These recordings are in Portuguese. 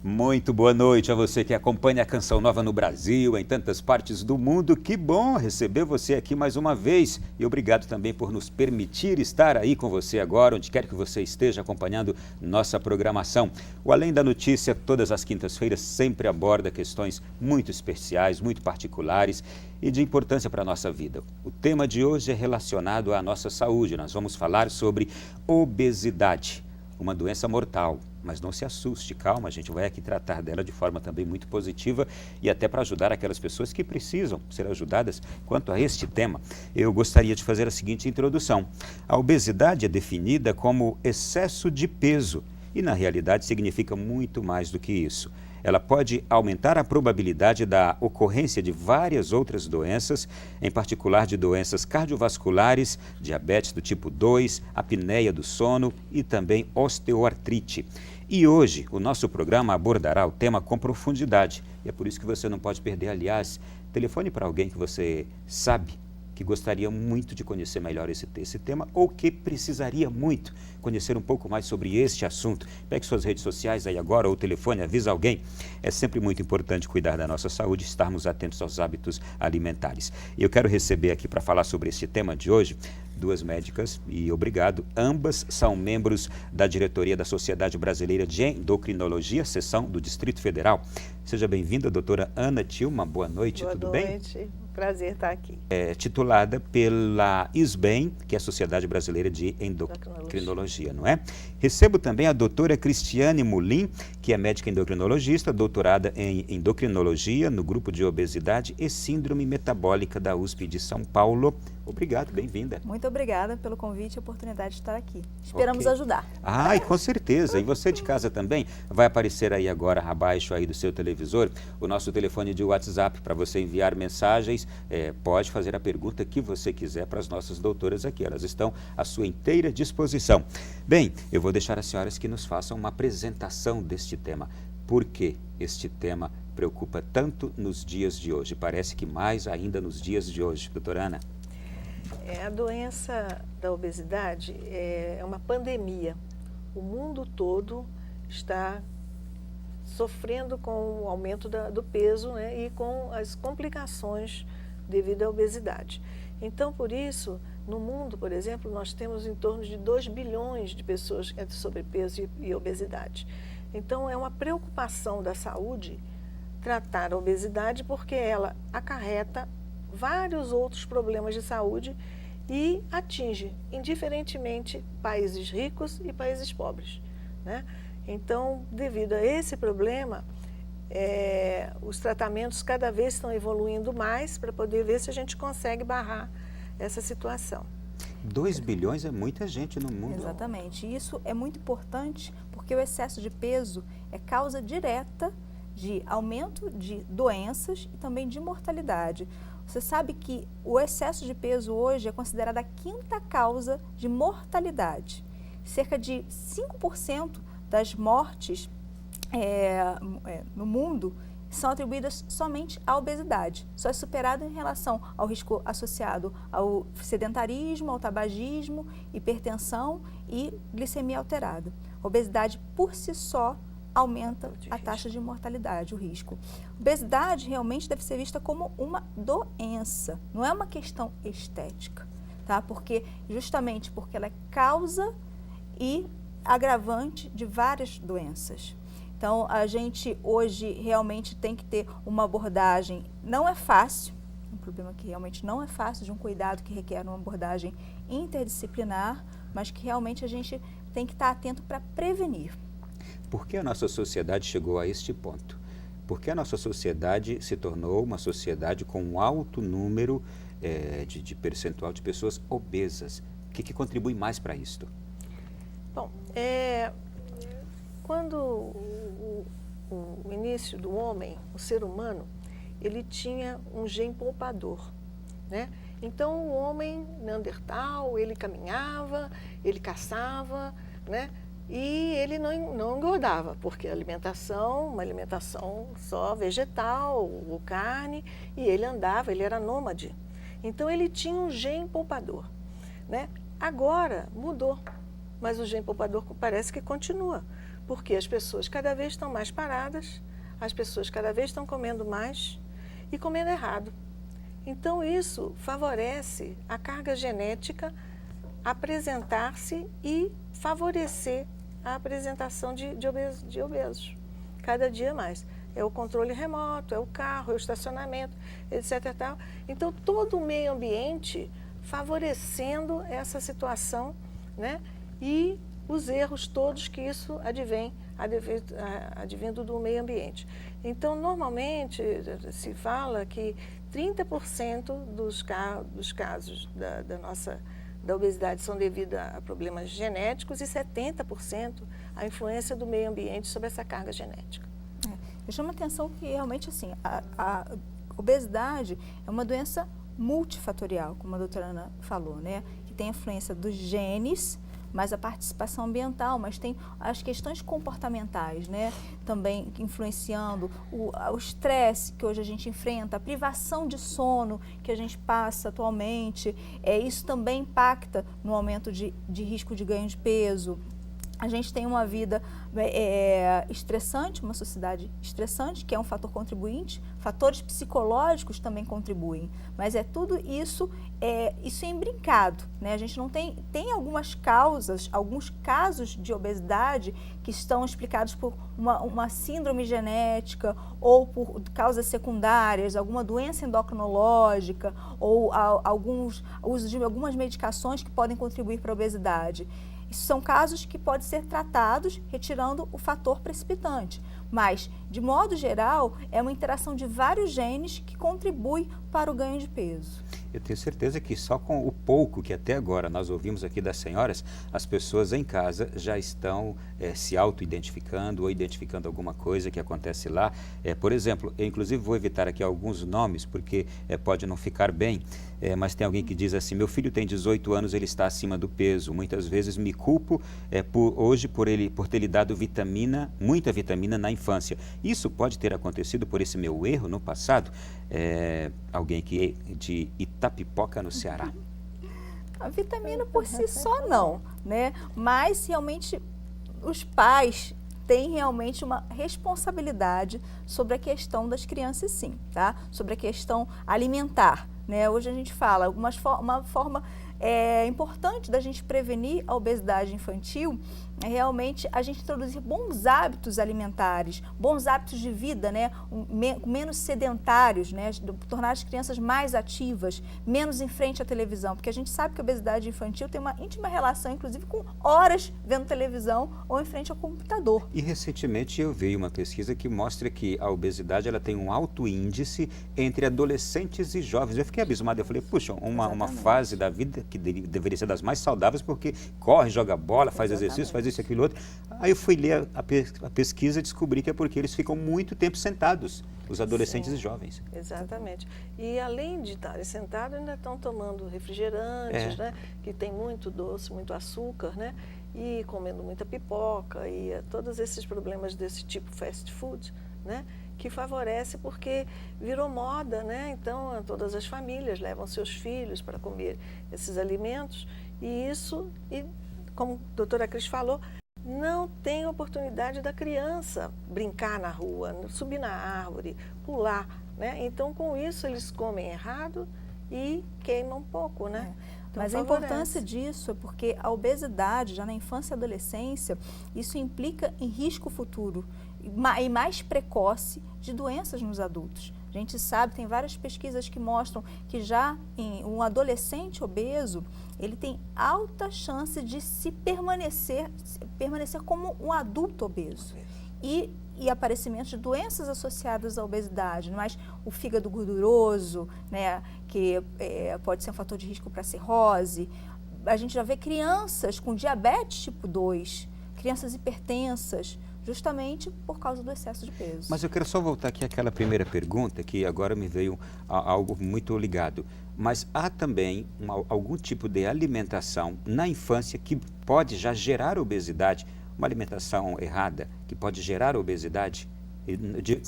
Muito boa noite a você que acompanha a Canção Nova no Brasil, em tantas partes do mundo. Que bom receber você aqui mais uma vez e obrigado também por nos permitir estar aí com você agora, onde quer que você esteja acompanhando nossa programação. O Além da Notícia, todas as quintas-feiras, sempre aborda questões muito especiais, muito particulares e de importância para a nossa vida. O tema de hoje é relacionado à nossa saúde. Nós vamos falar sobre obesidade, uma doença mortal. Mas não se assuste, calma, a gente vai aqui tratar dela de forma também muito positiva e até para ajudar aquelas pessoas que precisam ser ajudadas quanto a este tema. Eu gostaria de fazer a seguinte introdução. A obesidade é definida como excesso de peso e, na realidade, significa muito mais do que isso. Ela pode aumentar a probabilidade da ocorrência de várias outras doenças, em particular de doenças cardiovasculares, diabetes do tipo 2, apneia do sono e também osteoartrite. E hoje o nosso programa abordará o tema com profundidade. E é por isso que você não pode perder. Aliás, telefone para alguém que você sabe que gostaria muito de conhecer melhor esse tema ou que precisaria muito conhecer um pouco mais sobre este assunto. Pegue suas redes sociais aí agora ou telefone, avisa alguém. É sempre muito importante cuidar da nossa saúde, estarmos atentos aos hábitos alimentares. Eu quero receber aqui para falar sobre este tema de hoje duas médicas e obrigado. Ambas são membros da diretoria da Sociedade Brasileira de Endocrinologia, seção do Distrito Federal. Seja bem-vinda, doutora Ana Tilma. Boa noite, tudo bem? Boa noite, prazer estar aqui. É titulada pela ISBEN, que é a Sociedade Brasileira de Endocrinologia, não é? Recebo também a doutora Cristiane Mulin, que é médica endocrinologista, doutorada em endocrinologia no grupo de obesidade e síndrome metabólica da USP de São Paulo. Obrigado, bem-vinda. Muito obrigada pelo convite e a oportunidade de estar aqui. Esperamos ajudar. Ai, com certeza. E você de casa também, vai aparecer aí agora abaixo aí do seu televisor o nosso telefone de WhatsApp para você enviar mensagens. Pode fazer a pergunta que você quiser para as nossas doutoras aqui. Elas estão à sua inteira disposição. Bem, eu vou deixar as senhoras que nos façam uma apresentação deste tema. Por que este tema preocupa tanto nos dias de hoje? Parece que mais ainda nos dias de hoje, doutora Ana. A doença da obesidade é uma pandemia. O mundo todo está sofrendo com o aumento do peso, né, e com as complicações devido à obesidade. Então, por isso, no mundo, por exemplo, nós temos em torno de 2 bilhões de pessoas com sobrepeso e obesidade. Então, é uma preocupação da saúde tratar a obesidade porque ela acarreta vários outros problemas de saúde e atinge, indiferentemente, países ricos e países pobres, né? Então, devido a esse problema, os tratamentos cada vez estão evoluindo mais para poder ver se a gente consegue barrar essa situação. 2 bilhões é muita gente no mundo. Exatamente. E isso é muito importante porque o excesso de peso é causa direta de aumento de doenças e também de mortalidade. Você sabe que o excesso de peso hoje é considerada a 5ª causa de mortalidade. Cerca de 5% das mortes no mundo são atribuídas somente à obesidade. Só é superado em relação ao risco associado ao sedentarismo, ao tabagismo, hipertensão e glicemia alterada. A obesidade por si só aumenta a taxa de mortalidade, o risco. Obesidade realmente deve ser vista como uma doença, não é uma questão estética, tá? Justamente porque ela é causa e agravante de várias doenças. Então, a gente hoje realmente tem que ter uma abordagem, não é fácil, um problema que realmente não é fácil, de um cuidado que requer uma abordagem interdisciplinar, mas que realmente a gente tem que estar atento para prevenir. Por que a nossa sociedade chegou a este ponto? Por que a nossa sociedade se tornou uma sociedade com um alto número de percentual de pessoas obesas? O que contribui mais para isto? Bom, quando o início do homem, o ser humano, ele tinha um gene poupador, né? Então, o homem neandertal, ele caminhava, ele caçava, né? E ele não engordava, porque uma alimentação só vegetal, ou carne, e ele andava, ele era nômade. Então, ele tinha um gene poupador, né? Agora, mudou, mas o gene poupador parece que continua, Porque as pessoas cada vez estão mais paradas, as pessoas cada vez estão comendo mais e comendo errado. Então, isso favorece a carga genética apresentar-se e favorecer a apresentação de obesos, cada dia mais. É o controle remoto, é o carro, é o estacionamento, etc. Tal. Então, todo o meio ambiente favorecendo essa situação, né? E os erros todos que isso advindo do meio ambiente. Então, normalmente, se fala que 30% dos casos da obesidade são devidos a problemas genéticos e 70% a influência do meio ambiente sobre essa carga genética. Eu chamo a atenção que realmente assim, a obesidade é uma doença multifatorial, como a doutora Ana falou, né? Que tem influência dos genes, mas a participação ambiental, mas tem as questões comportamentais, né? Também influenciando o estresse que hoje a gente enfrenta, a privação de sono que a gente passa atualmente, isso também impacta no aumento de risco de ganho de peso. A gente tem uma vida estressante, uma sociedade estressante, que é um fator contribuinte. Fatores psicológicos também contribuem, mas tudo isso é imbrincado, né? A gente não tem algumas causas, alguns casos de obesidade que estão explicados por uma síndrome genética ou por causas secundárias, alguma doença endocrinológica ou uso de algumas medicações que podem contribuir para a obesidade. Isso são casos que podem ser tratados retirando o fator precipitante, mas, de modo geral, é uma interação de vários genes que contribui para o ganho de peso. Eu tenho certeza que só com o pouco que até agora nós ouvimos aqui das senhoras, as pessoas em casa já estão se auto-identificando ou identificando alguma coisa que acontece lá. Por exemplo, eu inclusive vou evitar aqui alguns nomes, porque pode não ficar bem, mas tem alguém que diz assim: meu filho tem 18 anos, ele está acima do peso. Muitas vezes me culpo por ter lhe dado muita vitamina na infância. Isso pode ter acontecido por esse meu erro no passado? Alguém que é de Itapipoca, no Ceará. A vitamina por si só não, né? Mas realmente os pais têm realmente uma responsabilidade sobre a questão das crianças, sim, tá? Sobre a questão alimentar, né? Hoje a gente fala uma forma importante da gente prevenir a obesidade infantil é realmente a gente introduzir bons hábitos alimentares, bons hábitos de vida, né? Menos sedentários, né? Tornar as crianças mais ativas, menos em frente à televisão, porque a gente sabe que a obesidade infantil tem uma íntima relação, inclusive, com horas vendo televisão ou em frente ao computador. E recentemente eu vi uma pesquisa que mostra que a obesidade ela tem um alto índice entre adolescentes e jovens. Eu fiquei abismado, eu falei, puxa, uma fase da vida que deveria ser das mais saudáveis, porque corre, joga bola, faz exercício, faz isso, aquilo, outro. Aí eu fui ler a pesquisa e descobri que é porque eles ficam muito tempo sentados, os adolescentes. Sim, e jovens. Exatamente. E além de estarem sentados, ainda estão tomando refrigerantes, né? Que tem muito doce, muito açúcar, né? E comendo muita pipoca e todos esses problemas desse tipo fast food, né? Que favorece porque virou moda, né? Então, todas as famílias levam seus filhos para comer esses alimentos e como a doutora Cris falou, não tem oportunidade da criança brincar na rua, subir na árvore, pular, né? Então, com isso, eles comem errado e queimam um pouco, né? Então, mas a importância disso é porque a obesidade, já na infância e adolescência, isso implica em risco futuro e mais precoce de doenças nos adultos. A gente sabe, tem várias pesquisas que mostram que já em um adolescente obeso, ele tem alta chance de permanecer como um adulto obeso. E aparecimento de doenças associadas à obesidade, mas o fígado gorduroso, né, que pode ser um fator de risco para cirrose. A gente já vê crianças com diabetes tipo 2, crianças hipertensas, justamente por causa do excesso de peso. Mas eu quero só voltar aqui àquela primeira pergunta, que agora me veio algo muito ligado. Mas há também algum tipo de alimentação na infância que pode já gerar obesidade? Uma alimentação errada que pode gerar obesidade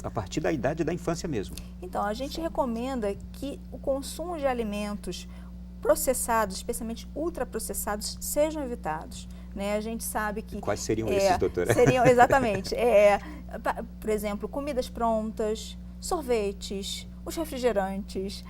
a partir da idade da infância mesmo? Então, a gente recomenda que o consumo de alimentos processados, especialmente ultraprocessados, sejam evitados. né? A gente sabe que... Quais seriam esses, doutora? Seriam, exatamente. Por exemplo, comidas prontas, sorvetes, os refrigerantes,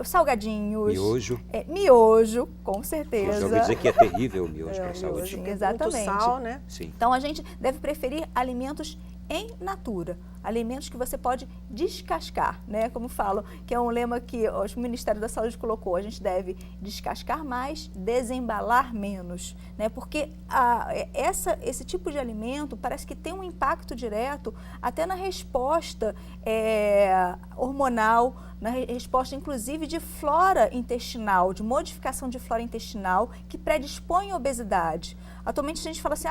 os salgadinhos. Miojo. Miojo, com certeza. Eu já ouvi dizer que é terrível o miojo para a saúde. Exatamente. Muito sal, né? Sim. Então, a gente deve preferir alimentos em natura, alimentos que você pode descascar, né? Como falo, que é um lema que o Ministério da Saúde colocou, a gente deve descascar mais, desembalar menos, né? Porque esse tipo de alimento parece que tem um impacto direto até na resposta hormonal, na resposta inclusive de flora intestinal, de modificação de flora intestinal que predispõe à obesidade. Atualmente a gente fala assim,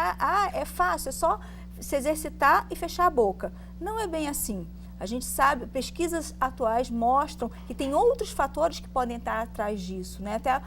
é fácil, é só se exercitar e fechar a boca. Não é bem assim. A gente sabe, pesquisas atuais mostram que tem outros fatores que podem estar atrás disso, né? Até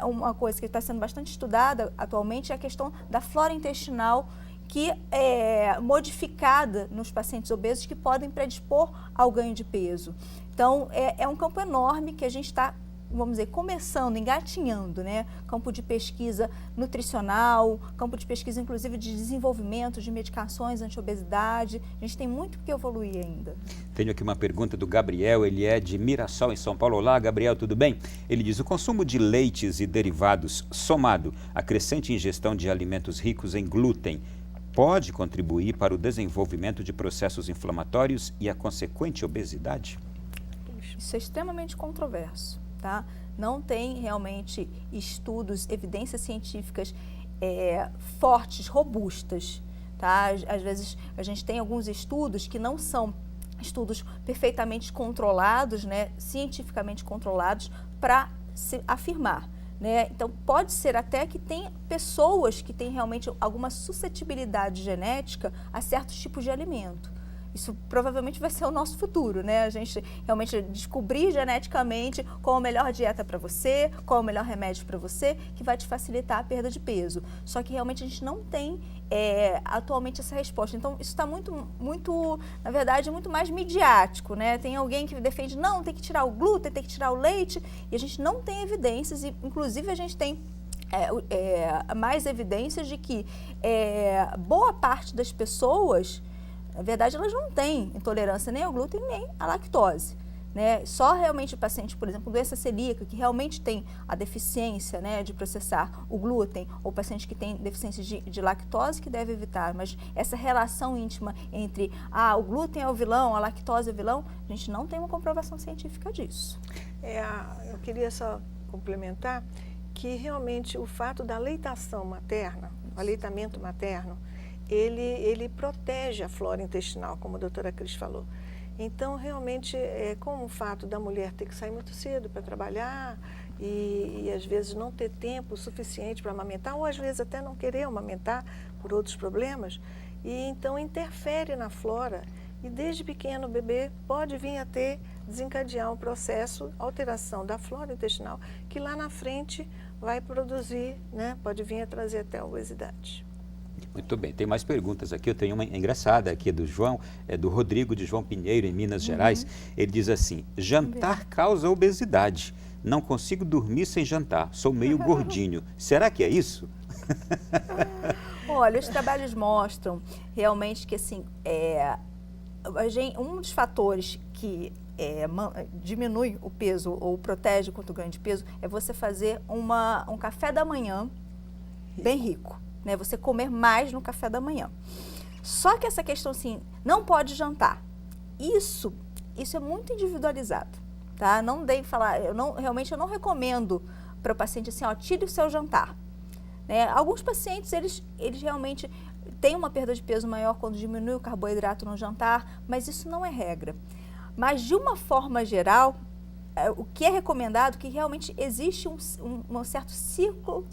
uma coisa que está sendo bastante estudada atualmente é a questão da flora intestinal que é modificada nos pacientes obesos que podem predispor ao ganho de peso. Então, é um campo enorme que a gente está, vamos dizer, começando, engatinhando, né? Campo de pesquisa nutricional, campo de pesquisa, inclusive, de desenvolvimento de medicações anti-obesidade. A gente tem muito que evoluir ainda. Tenho aqui uma pergunta do Gabriel, ele é de Mirassol, em São Paulo. Olá, Gabriel, tudo bem? Ele diz, o consumo de leites e derivados somado à crescente ingestão de alimentos ricos em glúten pode contribuir para o desenvolvimento de processos inflamatórios e a consequente obesidade? Isso é extremamente controverso. Tá? Não tem realmente estudos, evidências científicas fortes, robustas. Tá? Às vezes a gente tem alguns estudos que não são estudos perfeitamente controlados, né? Cientificamente controlados, para se afirmar. Né? Então, pode ser até que tem pessoas que têm realmente alguma suscetibilidade genética a certos tipos de alimento. Isso provavelmente vai ser o nosso futuro, né? A gente realmente descobrir geneticamente qual a melhor dieta para você, qual o melhor remédio para você, que vai te facilitar a perda de peso. Só que realmente a gente não tem atualmente essa resposta. Então, isso está muito, na verdade, muito mais midiático, né? Tem alguém que defende, não, tem que tirar o glúten, tem que tirar o leite, e a gente não tem evidências, e inclusive a gente tem mais evidências de que boa parte das pessoas, na verdade, elas não têm intolerância nem ao glúten nem à lactose. Né? Só realmente o paciente, por exemplo, doença celíaca, que realmente tem a deficiência, né, de processar o glúten, ou paciente que tem deficiência de lactose, que deve evitar. Mas essa relação íntima entre o glúten é o vilão, a lactose é o vilão, a gente não tem uma comprovação científica disso. Eu queria só complementar que realmente o fato da leitação materna, o aleitamento materno, ele protege a flora intestinal, como a doutora Cris falou. Então, realmente, com o fato da mulher ter que sair muito cedo para trabalhar e às vezes não ter tempo suficiente para amamentar, ou às vezes até não querer amamentar por outros problemas, e então interfere na flora. E desde pequeno o bebê pode vir a desencadear um processo, alteração da flora intestinal, que lá na frente vai produzir, né, pode vir a trazer até a obesidade. Muito bem, tem mais perguntas aqui. Eu tenho uma engraçada aqui do João, do Rodrigo de João Pinheiro, em Minas Gerais. Ele diz assim, jantar causa obesidade. Não consigo dormir sem jantar, sou meio gordinho. Será que é isso? Olha, os trabalhos mostram realmente que assim, um dos fatores que diminui o peso ou protege contra o ganho de peso é você fazer um café da manhã bem rico. Né, você comer mais no café da manhã. Só que essa questão assim, não pode jantar. Isso é muito individualizado, tá? Não devo falar, realmente eu não recomendo para o paciente assim, tire o seu jantar. Né? Alguns pacientes, eles realmente têm uma perda de peso maior quando diminui o carboidrato no jantar, mas isso não é regra. Mas de uma forma geral, o que é recomendado é que realmente existe um certo ciclo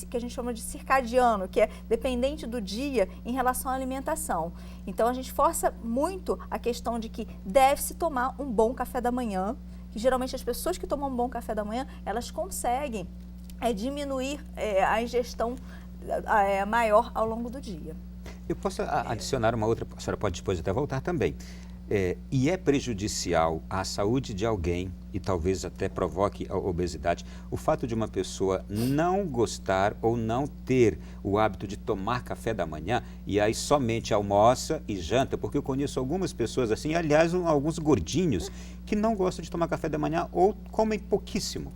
que a gente chama de circadiano, que é dependente do dia em relação à alimentação. Então, a gente força muito a questão de que deve-se tomar um bom café da manhã, que geralmente as pessoas que tomam um bom café da manhã, elas conseguem diminuir a ingestão maior ao longo do dia. Eu posso adicionar uma outra, a senhora pode depois até voltar também. E é prejudicial à saúde de alguém e talvez até provoque a obesidade o fato de uma pessoa não gostar ou não ter o hábito de tomar café da manhã e aí somente almoça e janta, porque eu conheço algumas pessoas assim, aliás, alguns gordinhos que não gostam de tomar café da manhã ou comem pouquíssimo.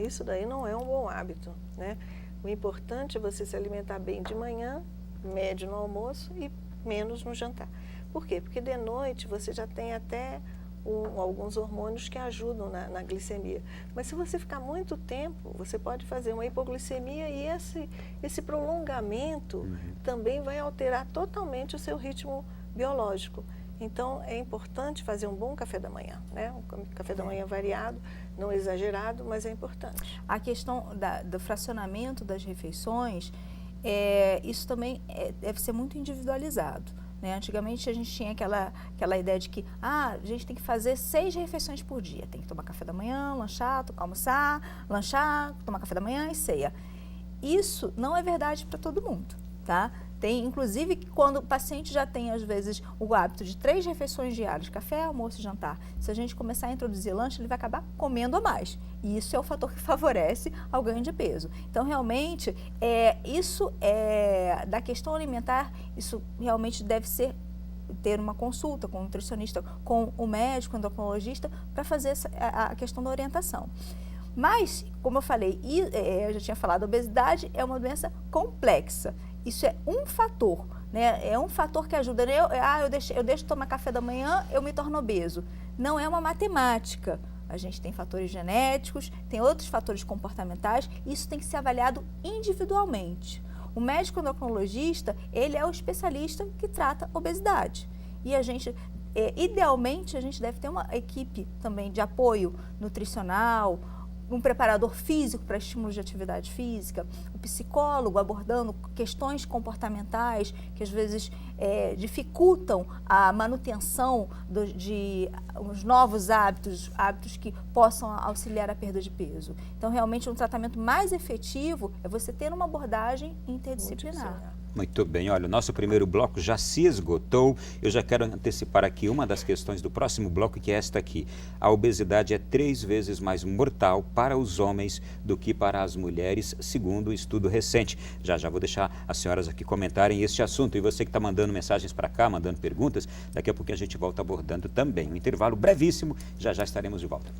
Isso daí não é um bom hábito, né? O importante é você se alimentar bem de manhã, médio no almoço e menos no jantar. Por quê? Porque de noite você já tem até alguns hormônios que ajudam na glicemia. Mas se você ficar muito tempo, você pode fazer uma hipoglicemia e esse prolongamento também vai alterar totalmente o seu ritmo biológico. Então, é importante fazer um bom café da manhã, né? Um café da manhã variado, não exagerado, mas é importante. A questão do fracionamento das refeições, isso também deve ser muito individualizado. Né? Antigamente a gente tinha aquela ideia de que a gente tem que fazer 6 refeições por dia. Tem que tomar café da manhã, lanchar, almoçar, lanchar, tomar café da manhã e ceia. Isso não é verdade para todo mundo, tá? Tem, inclusive, quando o paciente já tem, às vezes, o hábito de 3 refeições diárias, café, almoço e jantar, se a gente começar a introduzir lanche, ele vai acabar comendo a mais. E isso é o fator que favorece ao ganho de peso. Então, realmente, da questão alimentar, isso realmente deve ter uma consulta com o nutricionista, com o médico, endocrinologista, para fazer a questão da orientação. Mas, como eu falei, eu já tinha falado, a obesidade é uma doença complexa. Isso é um fator, né? É um fator que ajuda. Eu deixo de tomar café da manhã, eu me torno obeso. Não é uma matemática. A gente tem fatores genéticos, tem outros fatores comportamentais, e isso tem que ser avaliado individualmente. O médico endocrinologista, ele é o especialista que trata obesidade. E a gente, idealmente, a gente deve ter uma equipe também de apoio nutricional, um preparador físico para estímulos de atividade física, o psicólogo abordando questões comportamentais que às vezes dificultam a manutenção de os novos hábitos que possam auxiliar a perda de peso. Então, realmente, um tratamento mais efetivo é você ter uma abordagem interdisciplinar. Muito bem, olha, o nosso primeiro bloco já se esgotou. Eu já quero antecipar aqui uma das questões do próximo bloco, que é esta aqui. A obesidade é 3 vezes mais mortal para os homens do que para as mulheres, segundo um estudo recente. Já vou deixar as senhoras aqui comentarem este assunto. E você que está mandando mensagens para cá, mandando perguntas, daqui a pouco a gente volta abordando também. Um intervalo brevíssimo, já estaremos de volta.